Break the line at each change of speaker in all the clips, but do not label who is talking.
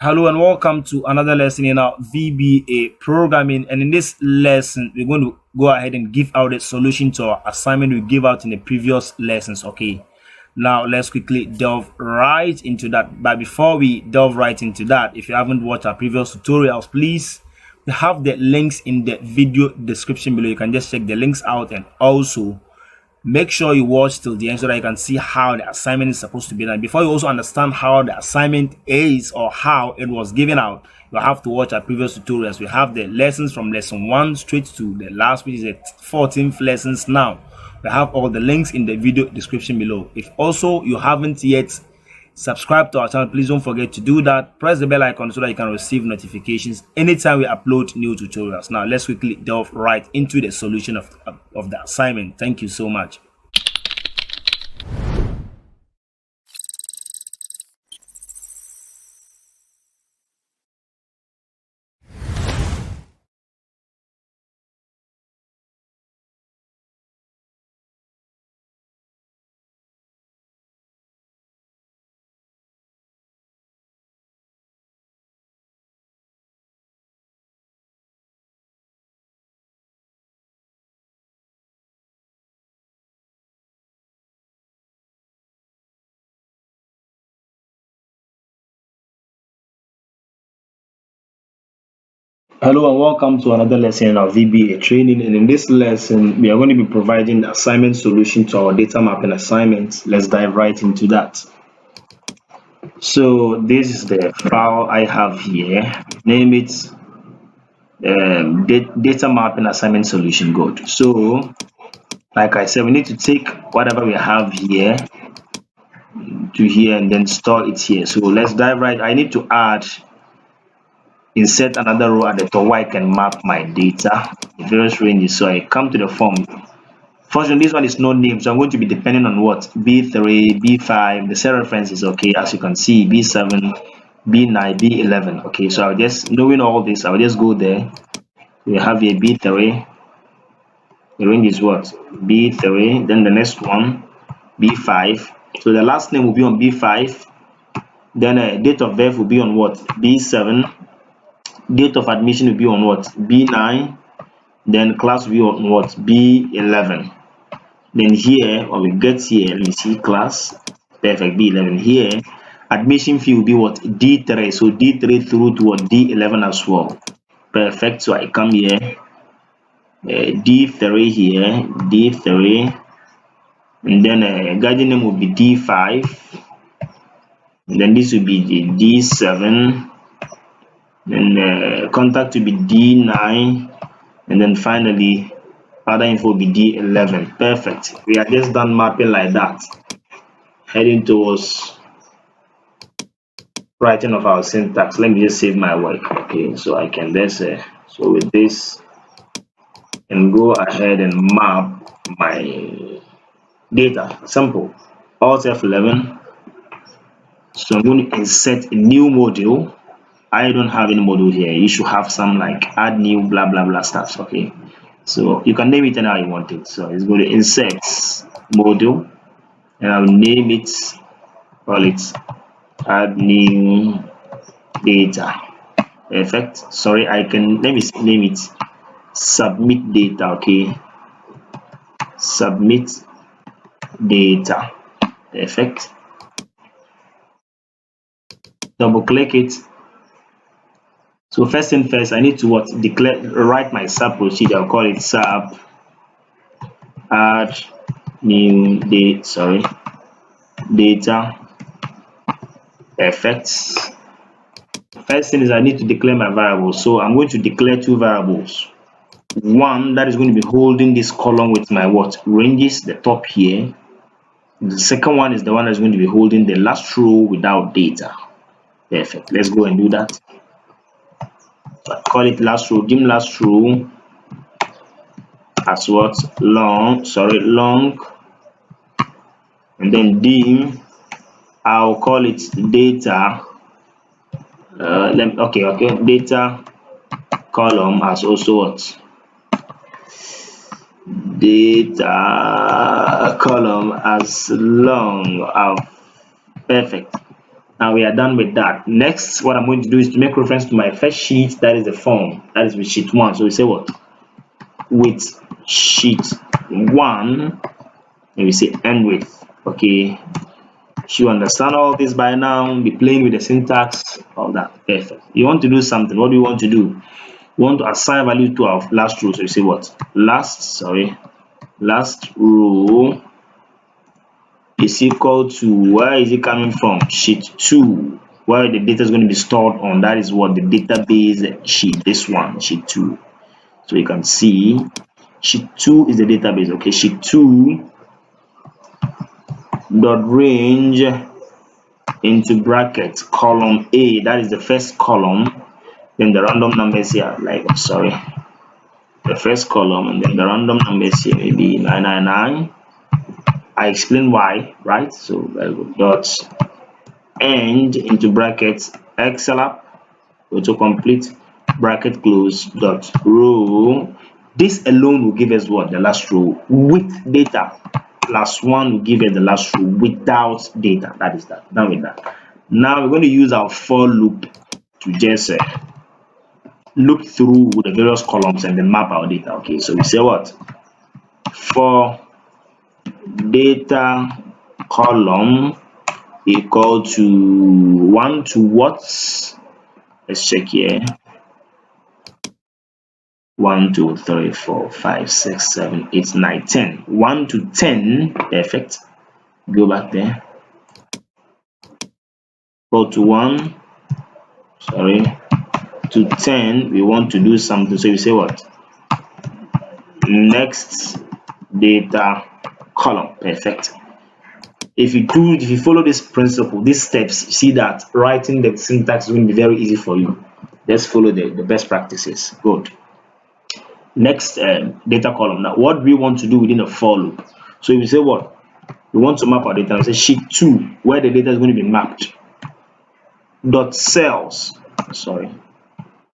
Hello and welcome to another lesson in our VBA programming. And in this lesson, we're going to go ahead and give out a solution to our assignment we gave out in the previous lessons. Okay, now let's quickly delve right into that. But before we delve right into that, if you haven't watched our previous tutorials, please, we have the links in the video description below. You can just check the links out, and also make sure you watch till the end so that you can see how the assignment is supposed to be done. Before you also understand how the assignment is or how it was given out, you have to watch our previous tutorials. We have the lessons from lesson 1 straight to the last, which is the 14th lessons. Now we have all the links in the video description below. If also you haven't yet subscribe to our channel, please don't forget to do that. Press the bell icon so that you can receive notifications anytime we upload new tutorials. Now let's quickly delve right into the solution of the assignment. Thank you so much. Hello and welcome to another lesson in our VBA training, and in this lesson we are going to be providing the assignment solution to our data mapping assignment. Let's dive right into that. So this is the file I have here. Name it data mapping assignment solution. Good. So like I said, we need to take whatever we have here to here and then store it here. So let's dive right. I need to insert another row at the top where I can map my data in various ranges. So I come to the form. Fortunately, this one is no name, so I'm going to be depending on what B3, B5. The cell reference is okay, as you can see, B7, B9, B11. Okay, so I'll just, knowing all this, I'll just go there. We have here B3. The range is what? B3. Then the next one, B5. So the last name will be on B5. Then date of birth will be on what? B7. Date of admission will be on what? B9. Then class will be on what? B11. Then here, when we get here, let me see class. Perfect, B11. Here, admission fee will be what? D3. So D3 through to what? D11 as well. Perfect. So I come here, D3 here, D3. And then guardian name will be D5. And then this will be the D7. Then contact will be D9. And then finally, other info will be D11. Perfect. We are just done mapping like that. Heading towards writing of our syntax. Let me just save my work. Okay, so I can just so with this and go ahead and map my data. Simple. Alt F11. So I'm going to insert a new module. I don't have any module here. You should have some like add new blah blah blah stuff. Okay, so you can name it any how you want it. So it's going to insert module, and I'll name it, call it add new data. Perfect. Sorry, I can, let me name it submit data. Okay, submit data. Perfect. Double click it. So first thing first, I need to what? Write my sub procedure. I'll call it sub add new data. Perfect. First thing is I need to declare my variables. So I'm going to declare two variables. One that is going to be holding this column with my what? Ranges, the top here. The second one is the one that's going to be holding the last row without data. Perfect. Let's go and do that. So I call it last row, dim last row as what? Long, and then dim, I'll call it data. Okay, data column as also what? Data column as long. Perfect. Now we are done with that. Next, what I'm going to do is to make reference to my first sheet, that is the form, that is with sheet 1. So we say what? With sheet 1, and we say end with. Okay, you understand all this by now? Be playing with the syntax, all that. Perfect. You want to do something. What do you want to do? We want to assign value to our last row. So you say what? Last row is equal to, where is it coming from? Sheet 2, where the data is going to be stored on. That is what the database sheet, this one, sheet 2. So you can see sheet 2 is the database. Okay, sheet 2 dot range into brackets column A, that is the first column, then the random numbers here, like, sorry, the first column, and then the random numbers here, maybe 999. I explain why, right? So very good. Dot end into brackets XLAP autocomplete bracket close dot row. This alone will give us what? The last row with data. Plus 1 will give us the last row without data. That is that. Done with that. Now we're going to use our for loop to just look through the various columns and then map our data. Okay, so we say what? For data column equal to 1 to what? Let's check here. 1 2 3 4 5 6 7 8 9 10. 1 to 10. Perfect. Go back there. Go to 1, sorry, to 10. We want to do something, so you say what? Next data column. Perfect. If you follow this principle, these steps, see that writing the syntax is going to be very easy for you. Let's follow the best practices. Good. Next data column. Now what we want to do within a for loop. So if you say what? We want to map our data. We say sheet 2, where the data is going to be mapped. Dot cells, sorry,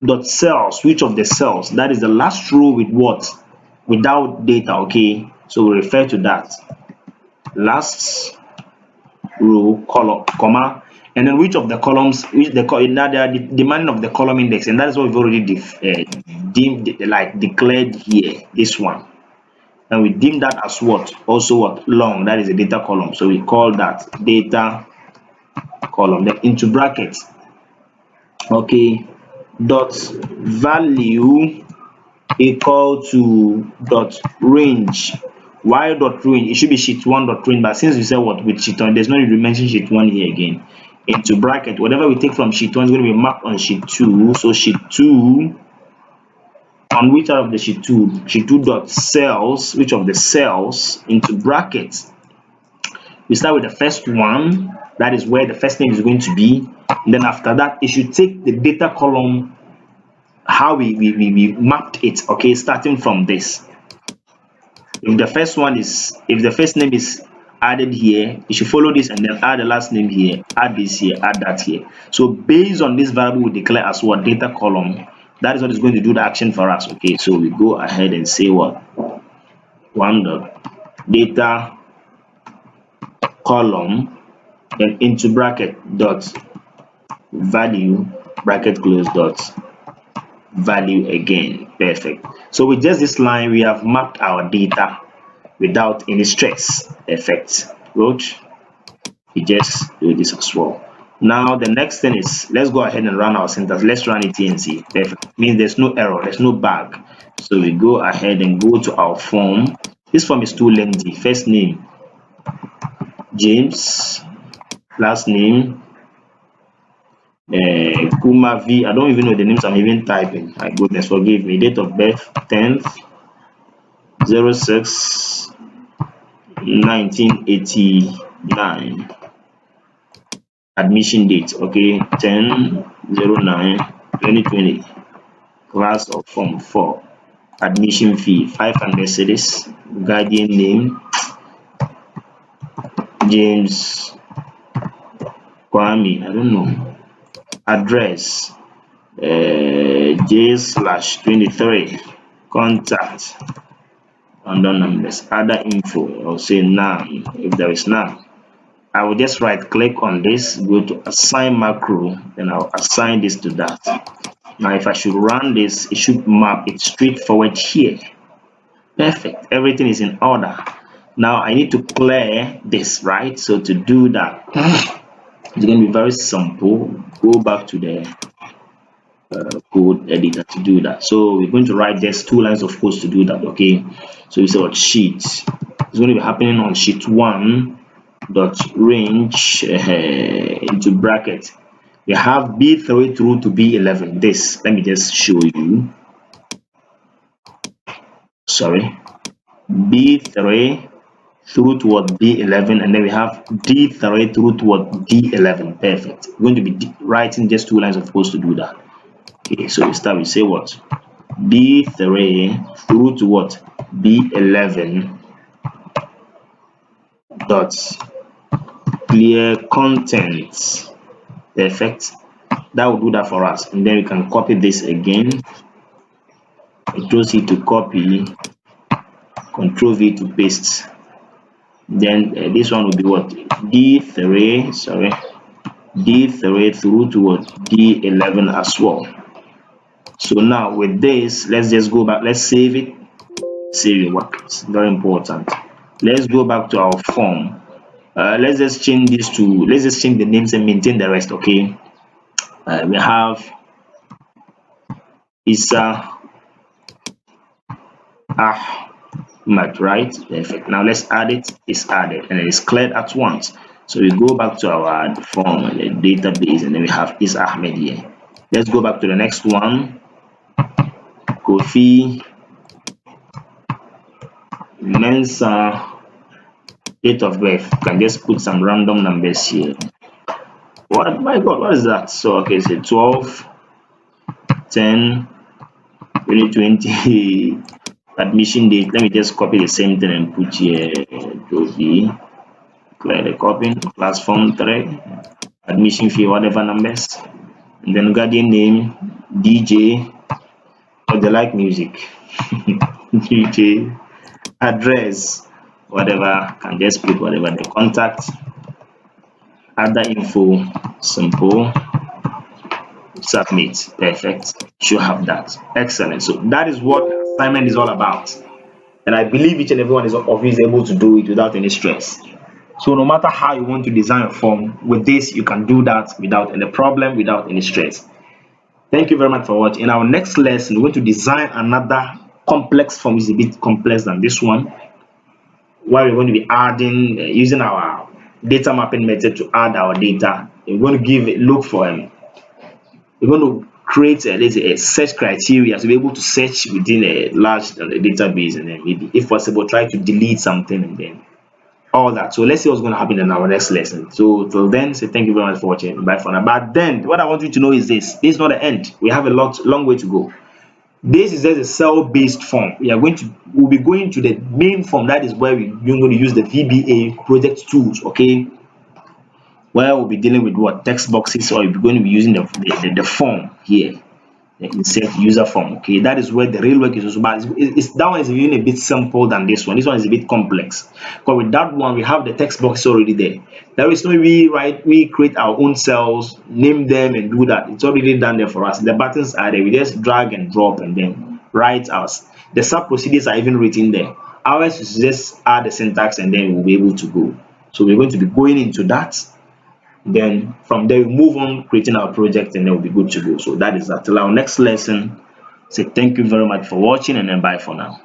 dot cells, which of the cells? That is the last row with what? Without data. Okay, so we refer to that last row column, comma, and then which of the columns, which the now they are demanding of the column index, and that is what we've already declared here, this one, and we deem that as what? Also what? Long. That is a data column, so we call that data column. Then into brackets, okay, dot value equal to dot range. Why dot range? It should be sheet 1 dot range, but since we said what with sheet 1, there's no need to mention sheet 1 here again. Into bracket, whatever we take from sheet 1 is going to be mapped on sheet 2. So sheet 2, on which out of the sheet 2? Sheet 2 dot cells, which of the cells, into brackets. We start with the first one, that is where the first name is going to be. And then after that, it should take the data column, how we mapped it, okay, starting from this. If the first name is added here, you should follow this and then add the last name here, add this here, add that here. So based on this variable, we declare as what? Data column. That is what is going to do the action for us. Okay, so we go ahead and say what? 1 dot data column, then into bracket dot value bracket close dot value again. Perfect. So with just this line, we have mapped our data without any stress. Perfect. Good. We just do this as well. Now the next thing is, let's go ahead and run our syntax. Let's run it here and see. Perfect. Means there's no error, there's no bug. So we go ahead and go to our form. This form is too lengthy. First name James, last name Kuma V. I don't even know the names I'm even typing. My goodness, forgive me. Date of birth 10th 06 1989. Admission date, okay, 10/09/2020. Class of form 4. Admission fee 500 cedis. Guardian name James Kwame, I don't know. Address J/23. Contact, random numbers. Other info, I'll say none if there is none. I will just right click on this, go to assign macro, then I'll assign this to that. Now if I should run this, it should map it straight forward here. Perfect, everything is in order. Now I need to clear this, right? So to do that, it's going to be very simple. Go back to the code editor to do that. So we're going to write just 2 lines of code to do that. Okay, so we say what sheet, it's going to be happening on sheet 1 dot range into bracket. We have B3 through to B11. This, let me just show you. Sorry, B3 through toward B11, and then we have D3 through toward D11. Perfect. We're going to be writing just 2 lines of code to do that. Okay, so we start, we say what? B3 through to what? B11 dot clear contents. Perfect. That will do that for us, and then we can copy this again. Control C to copy, Control V to paste. Then this one will be what? D3, sorry, D3 through to what? D11 as well. So now with this, let's just go back, let's save it. Save it work, it's very important. Let's go back to our form. Let's just change this to, let's just change the names and maintain the rest. Okay, we have Isa Ahmad, right? Perfect. Now let's add it. It's added and it's cleared at once. So we go back to our form and the database, and then we have Isa Ahmed here. Let's go back to the next one. Kofi Mensa, date of birth. You can just put some random numbers here. What, my god, what is that? So okay, so 12/10/2020 admission date. Let me just copy the same thing and put here Jovi. Clear the copy, class form 3, admission fee, whatever numbers, and then guardian name DJ, or they like music. DJ, address, whatever, can just put whatever, the contact, other info, simple, submit. Perfect, should have that. Excellent. So that is what the assignment is all about, and I believe each and everyone of you is able to do it without any stress. So no matter how you want to design a form, with this you can do that without any problem, without any stress. Thank you very much for watching. In our next lesson, we're going to design another complex form. It's a bit complex than this one, where we're going to be adding using our data mapping method to add our data. We're going to look for we're going to create a search criteria to be able to search within a large database, and then maybe if possible try to delete something, and then all that. So let's see what's going to happen in our next lesson. So till then, say thank you very much for watching. Bye for now. But then what I want you to know is this is not the end. We have a long way to go. This is just a cell-based form. We'll be going to the main form. That is where we're going to use the VBA project tools. Okay, where we'll be dealing with what text boxes, or we're going to be using the form here, the insert user form. Okay, that is where the real work is also. But that one is even a bit simple than this one. This one is a bit complex, because with that one we have the text box already there. There is no we create our own cells, name them, and do that. It's already done there for us. The buttons are there. We just drag and drop and then write ours. The sub procedures are even written there. Ours is just add the syntax and then we'll be able to go. So we're going to be going into that. Then from there we move on creating our project, and then we'll be good to go. So that is that. Till our next lesson, say thank you very much for watching, and then bye for now.